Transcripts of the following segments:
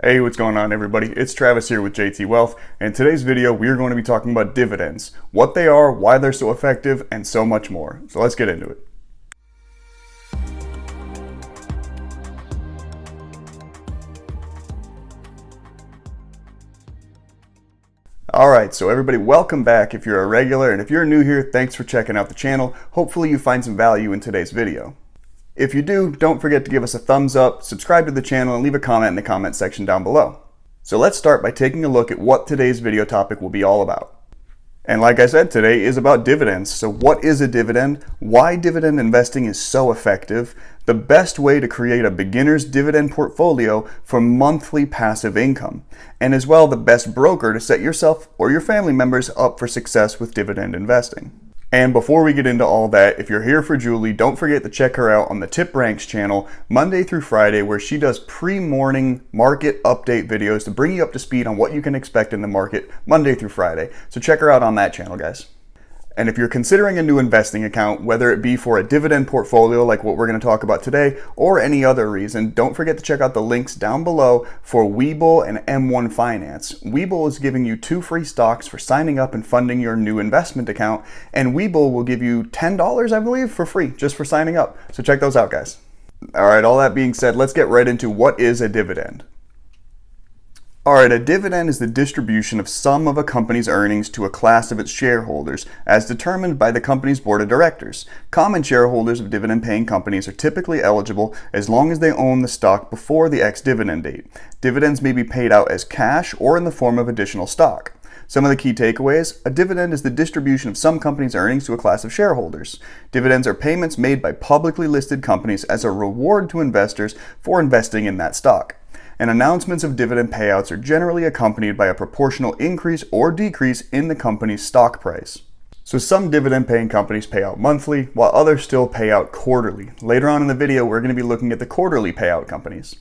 Hey, what's going on everybody? It's Travis here with JT Wealth, and in today's video we are going to be talking about dividends, what they are, why they're so effective, and so much more. So let's get into it. Alright, so everybody, welcome back if you're a regular, and if you're new here, thanks for checking out the channel. Hopefully you find some value in today's video. If you do, don't forget to give us a thumbs up, subscribe to the channel, and leave a comment in the comment section down below. So let's start by taking a look at what today's video topic will be all about. And like I said, today is about dividends. So what is a dividend? Why dividend investing is so effective? The best way to create a beginner's dividend portfolio for monthly passive income. And as well, the best broker to set yourself or your family members up for success with dividend investing. And before we get into all that, if you're here for Julie, don't forget to check her out on the TipRanks channel Monday through Friday, where she does pre-morning market update videos to bring you up to speed on what you can expect in the market Monday through Friday. So check her out on that channel, guys. And if you're considering a new investing account, whether it be for a dividend portfolio like what we're going to talk about today, or any other reason, don't forget to check out the links down below for Webull and M1 Finance. Webull is giving you 2 free stocks for signing up and funding your new investment account, and Webull will give you $10, I believe, for free, just for signing up. So check those out, guys. All right, all that being said, let's get right into what is a dividend. Alright, a dividend is the distribution of some of a company's earnings to a class of its shareholders, as determined by the company's board of directors. Common shareholders of dividend-paying companies are typically eligible as long as they own the stock before the ex-dividend date. Dividends may be paid out as cash or in the form of additional stock. Some of the key takeaways: a dividend is the distribution of some company's earnings to a class of shareholders. Dividends are payments made by publicly listed companies as a reward to investors for investing in that stock. And announcements of dividend payouts are generally accompanied by a proportional increase or decrease in the company's stock price. So some dividend-paying companies pay out monthly, while others still pay out quarterly. Later on in the video, we're going to be looking at the quarterly payout companies.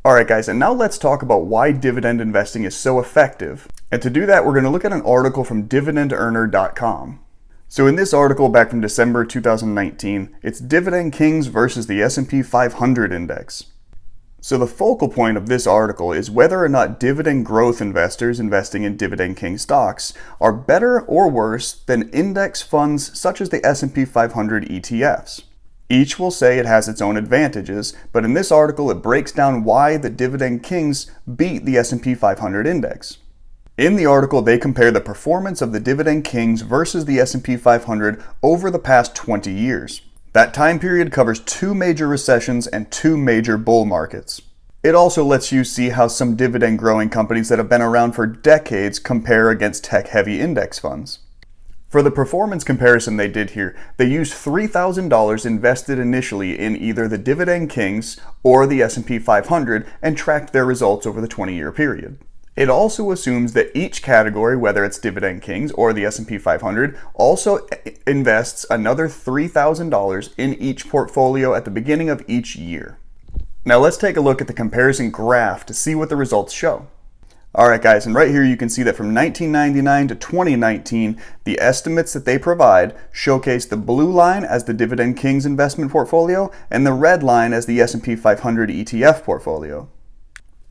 Alright guys, and now let's talk about why dividend investing is so effective. And to do that, we're going to look at an article from dividendearner.com. So in this article back from December 2019, it's Dividend Kings versus the S&P 500 index. So the focal point of this article is whether or not dividend growth investors investing in Dividend King stocks are better or worse than index funds such as the S&P 500 ETFs. Each will say it has its own advantages, but in this article it breaks down why the Dividend Kings beat the S&P 500 index. In the article, they compare the performance of the Dividend Kings versus the S&P 500 over the past 20 years. That time period covers 2 major recessions and 2 major bull markets. It also lets you see how some dividend-growing companies that have been around for decades compare against tech-heavy index funds. For the performance comparison they did here, they used $3,000 invested initially in either the Dividend Kings or the S&P 500 and tracked their results over the 20-year period. It also assumes that each category, whether it's Dividend Kings or the S&P 500, also invests another $3,000 in each portfolio at the beginning of each year. Now let's take a look at the comparison graph to see what the results show. Alright guys, and right here you can see that from 1999 to 2019, the estimates that they provide showcase the blue line as the Dividend Kings investment portfolio and the red line as the S&P 500 ETF portfolio.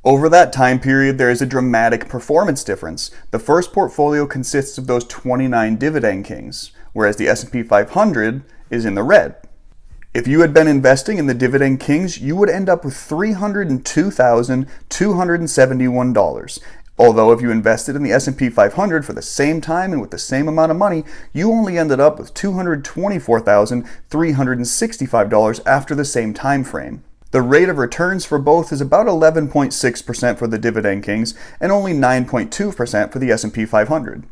Over that time period, there is a dramatic performance difference. The first portfolio consists of those 29 Dividend Kings, whereas the S&P 500 is in the red. If you had been investing in the Dividend Kings, you would end up with $302,271. Although if you invested in the S&P 500 for the same time and with the same amount of money, you only ended up with $224,365 after the same time frame. The rate of returns for both is about 11.6% for the Dividend Kings and only 9.2% for the S&P 500.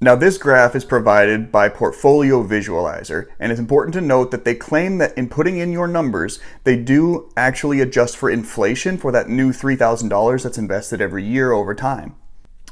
Now this graph is provided by Portfolio Visualizer, and it's important to note that they claim that in putting in your numbers, they do actually adjust for inflation for that new $3,000 that's invested every year over time.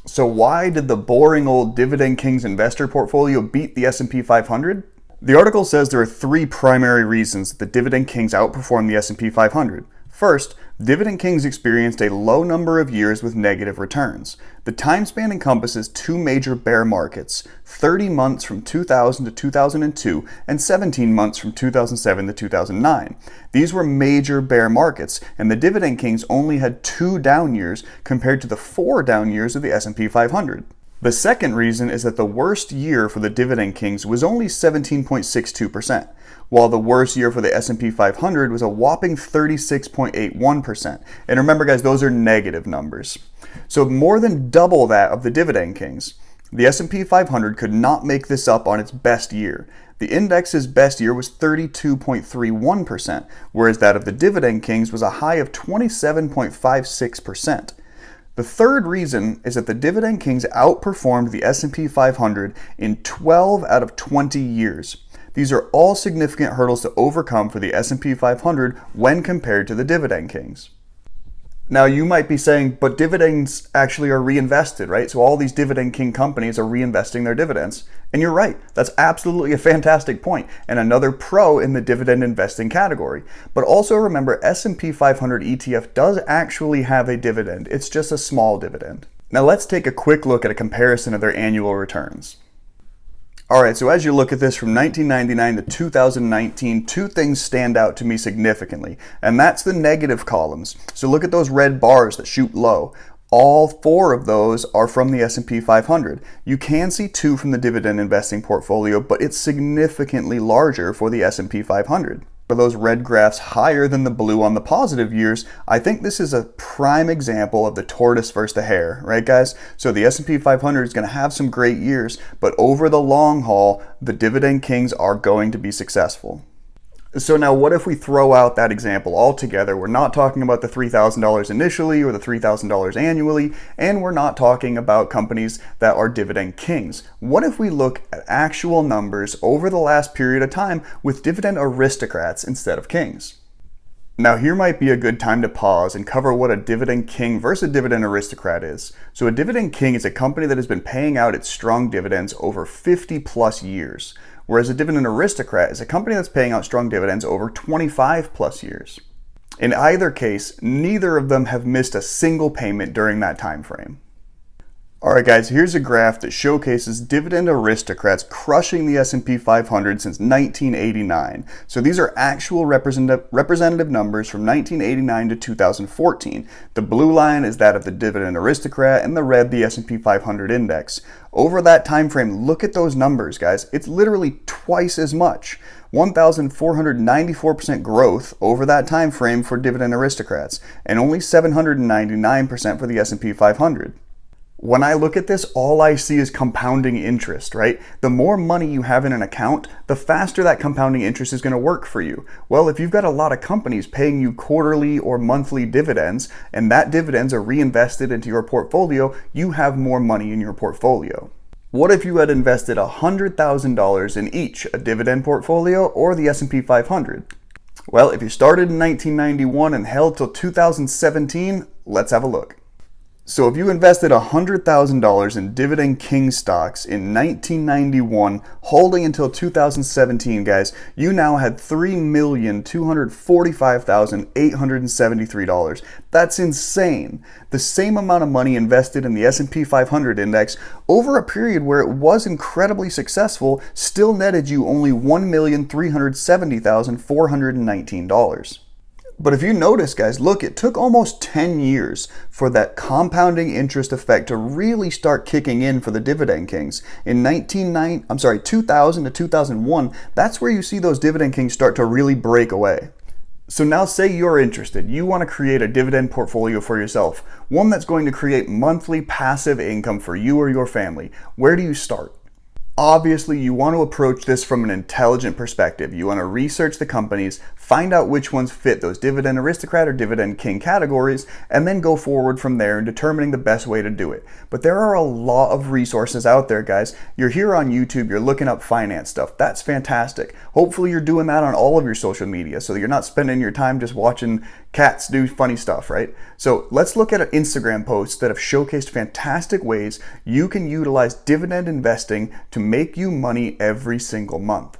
So why did the boring old Dividend Kings investor portfolio beat the S&P 500? The article says there are 3 primary reasons that the Dividend Kings outperform the S&P 500. First, Dividend Kings experienced a low number of years with negative returns. The time span encompasses two major bear markets, 30 months from 2000 to 2002 and 17 months from 2007 to 2009. These were major bear markets, and the Dividend Kings only had 2 down years compared to the 4 down years of the S&P 500. The second reason is that the worst year for the Dividend Kings was only 17.62%, while the worst year for the S&P 500 was a whopping 36.81%. And remember guys, those are negative numbers. So more than double that of the Dividend Kings. The S&P 500 could not make this up on its best year. The index's best year was 32.31%, whereas that of the Dividend Kings was a high of 27.56%. The third reason is that the Dividend Kings outperformed the S&P 500 in 12 out of 20 years. These are all significant hurdles to overcome for the S&P 500 when compared to the Dividend Kings. Now you might be saying, but dividends actually are reinvested, right? So all these Dividend King companies are reinvesting their dividends. And you're right, that's absolutely a fantastic point, and another pro in the dividend investing category. But also remember, S&P 500 ETF does actually have a dividend. It's just a small dividend. Now let's take a quick look at a comparison of their annual returns. Alright, so as you look at this from 1999 to 2019, two things stand out to me significantly, and that's the negative columns. So look at those red bars that shoot low. All 4 of those are from the S&P 500. You can see 2 from the dividend investing portfolio, but it's significantly larger for the S&P 500. For those red graphs higher than the blue on the positive years, I think this is a prime example of the tortoise versus the hare, right guys? So the S&P 500 is going to have some great years, but over the long haul, the Dividend Kings are going to be successful. So now what if we throw out that example altogether? We're not talking about the $3,000 initially or the $3,000 annually, and we're not talking about companies that are Dividend Kings. What if we look at actual numbers over the last period of time with Dividend Aristocrats instead of Kings? Now here might be a good time to pause and cover what a Dividend King versus a Dividend Aristocrat is. So a Dividend King is a company that has been paying out its strong dividends over 50 plus years. Whereas a Dividend Aristocrat is a company that's paying out strong dividends over 25 plus years. In either case, neither of them have missed a single payment during that time frame. Alright guys, here's a graph that showcases Dividend Aristocrats crushing the S&P 500 since 1989. So these are actual representative numbers from 1989 to 2014. The blue line is that of the Dividend Aristocrat and the red the S&P 500 index. Over that time frame, look at those numbers guys. It's literally twice as much. 1,494% growth over that time frame for Dividend Aristocrats and only 799% for the S&P 500. When I look at this, all I see is compounding interest, right? The more money you have in an account, the faster that compounding interest is going to work for you. Well, if you've got a lot of companies paying you quarterly or monthly dividends, and that dividends are reinvested into your portfolio, you have more money in your portfolio. What if you had invested $100,000 in each, a dividend portfolio or the S&P 500? Well, if you started in 1991 and held till 2017, let's have a look. So if you invested $100,000 in Dividend King stocks in 1991, holding until 2017, guys, you now had $3,245,873. That's insane. The same amount of money invested in the S&P 500 index over a period where it was incredibly successful still netted you only $1,370,419. But if you notice, guys, look, it took almost 10 years for that compounding interest effect to really start kicking in for the Dividend Kings. In 2000 to 2001, that's where you see those Dividend Kings start to really break away. So now say you're interested, you want to create a dividend portfolio for yourself, one that's going to create monthly passive income for you or your family. Where do you start? Obviously, you want to approach this from an intelligent perspective. You want to research the companies, find out which ones fit those Dividend Aristocrat or Dividend King categories, and then go forward from there in determining the best way to do it. But there are a lot of resources out there, guys. You're here on YouTube, you're looking up finance stuff. That's fantastic. Hopefully you're doing that on all of your social media so that you're not spending your time just watching cats do funny stuff, right? So let's look at Instagram posts that have showcased fantastic ways you can utilize dividend investing to make you money every single month.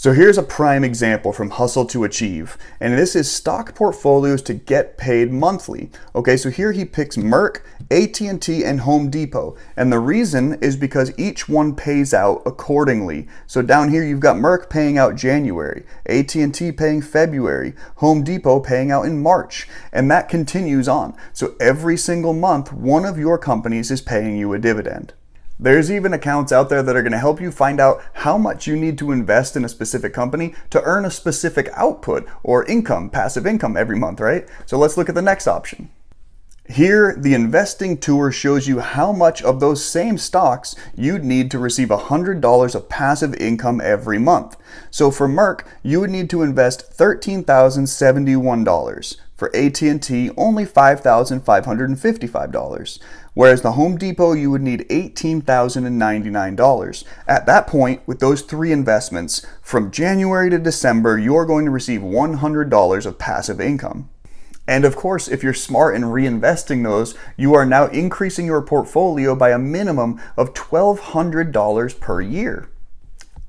So here's a prime example from Hustle to Achieve, and this is stock portfolios to get paid monthly. Okay, so here he picks Merck, AT&T, and Home Depot, and the reason is because each one pays out accordingly. So down here you've got Merck paying out January, AT&T paying February, Home Depot paying out in March, and that continues on. So every single month, one of your companies is paying you a dividend. There's even accounts out there that are going to help you find out how much you need to invest in a specific company to earn a specific output or income, passive income every month, right? So let's look at the next option. Here, the investing tour shows you how much of those same stocks you'd need to receive $100 of passive income every month. So for Merck, you would need to invest $13,071. For AT&T, only $5,555. Whereas the Home Depot, you would need $18,099. At that point, with those three investments, from January to December, you're going to receive $100 of passive income. And of course, if you're smart in reinvesting those, you are now increasing your portfolio by a minimum of $1,200 per year.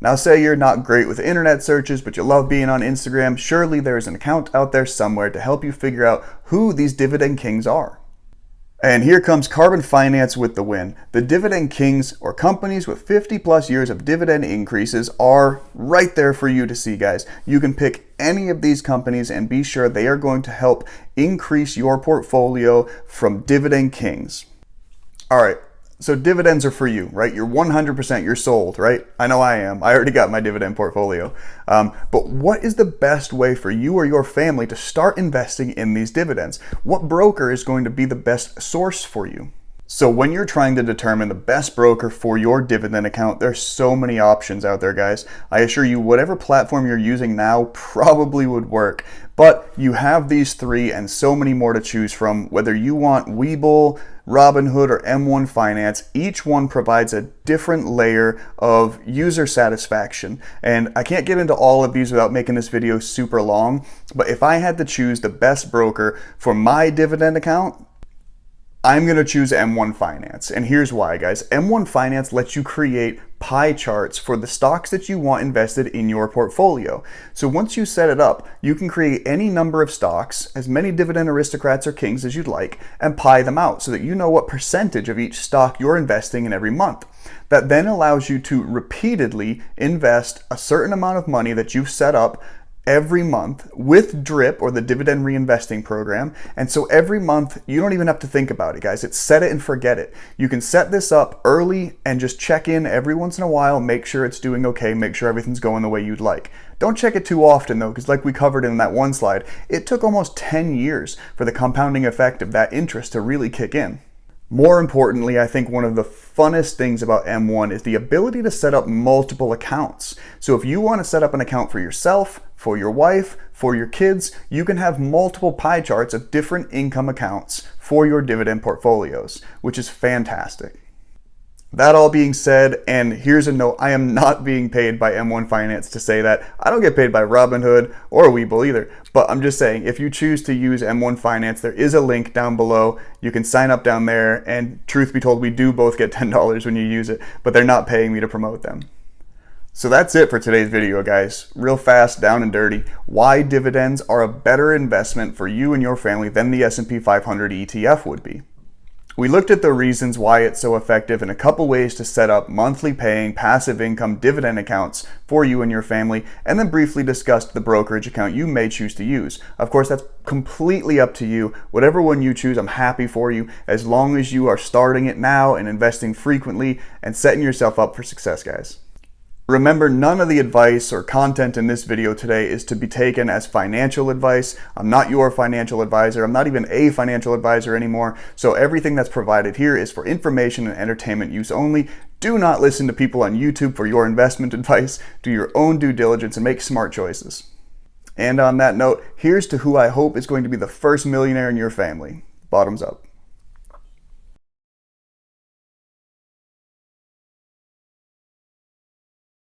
Now say you're not great with internet searches, but you love being on Instagram, surely there's an account out there somewhere to help you figure out who these dividend kings are. And here comes Carbon Finance with the win. The dividend kings, or companies with 50 plus years of dividend increases, are right there for you to see, guys. You can pick any of these companies and be sure they are going to help increase your portfolio from dividend kings. All right. So dividends are for you, right? You're 100%, you're sold, right? I know I am. I already got my dividend portfolio. But what is the best way for you or your family to start investing in these dividends? What broker is going to be the best source for you? So when you're trying to determine the best broker for your dividend account, there's so many options out there, guys. I assure you, whatever platform you're using now probably would work. But you have these three and so many more to choose from. Whether you want Webull, Robinhood, or M1 Finance, each one provides a different layer of user satisfaction. And I can't get into all of these without making this video super long. But if I had to choose the best broker for my dividend account, I'm going to choose M1 Finance, and here's why, guys. M1 Finance lets you create pie charts for the stocks that you want invested in your portfolio. So once you set it up, you can create any number of stocks, as many Dividend Aristocrats or Kings as you'd like, and pie them out so that you know what percentage of each stock you're investing in every month. That then allows you to repeatedly invest a certain amount of money that you've set up every month with DRIP, or the dividend reinvesting program. And so every month, you don't even have to think about it, guys. It's set it and forget it. You can set this up early and just check in every once in a while, make sure it's doing okay, make sure everything's going the way you'd like. Don't check it too often though, because like we covered in that one slide, it took almost 10 years for the compounding effect of that interest to really kick in. More importantly, I think one of the funnest things about M1 is the ability to set up multiple accounts. So if you want to set up an account for yourself, for your wife, for your kids, you can have multiple pie charts of different income accounts for your dividend portfolios, which is fantastic. That all being said, and here's a note, I am not being paid by M1 Finance to say that. I don't get paid by Robinhood or Webull either, but I'm just saying, if you choose to use M1 Finance, there is a link down below. You can sign up down there, and truth be told, we do both get $10 when you use it, but they're not paying me to promote them. So that's it for today's video, guys. Real fast, down and dirty. Why dividends are a better investment for you and your family than the S&P 500 ETF would be. We looked at the reasons why it's so effective and a couple ways to set up monthly paying passive income dividend accounts for you and your family, and then briefly discussed the brokerage account you may choose to use. Of course, that's completely up to you. Whatever one you choose, I'm happy for you, as long as you are starting it now and investing frequently and setting yourself up for success, guys. Remember, none of the advice or content in this video today is to be taken as financial advice. I'm not your financial advisor. I'm not even a financial advisor anymore. So everything that's provided here is for information and entertainment use only. Do not listen to people on YouTube for your investment advice. Do your own due diligence and make smart choices. And on that note, here's to who I hope is going to be the first millionaire in your family. Bottoms up.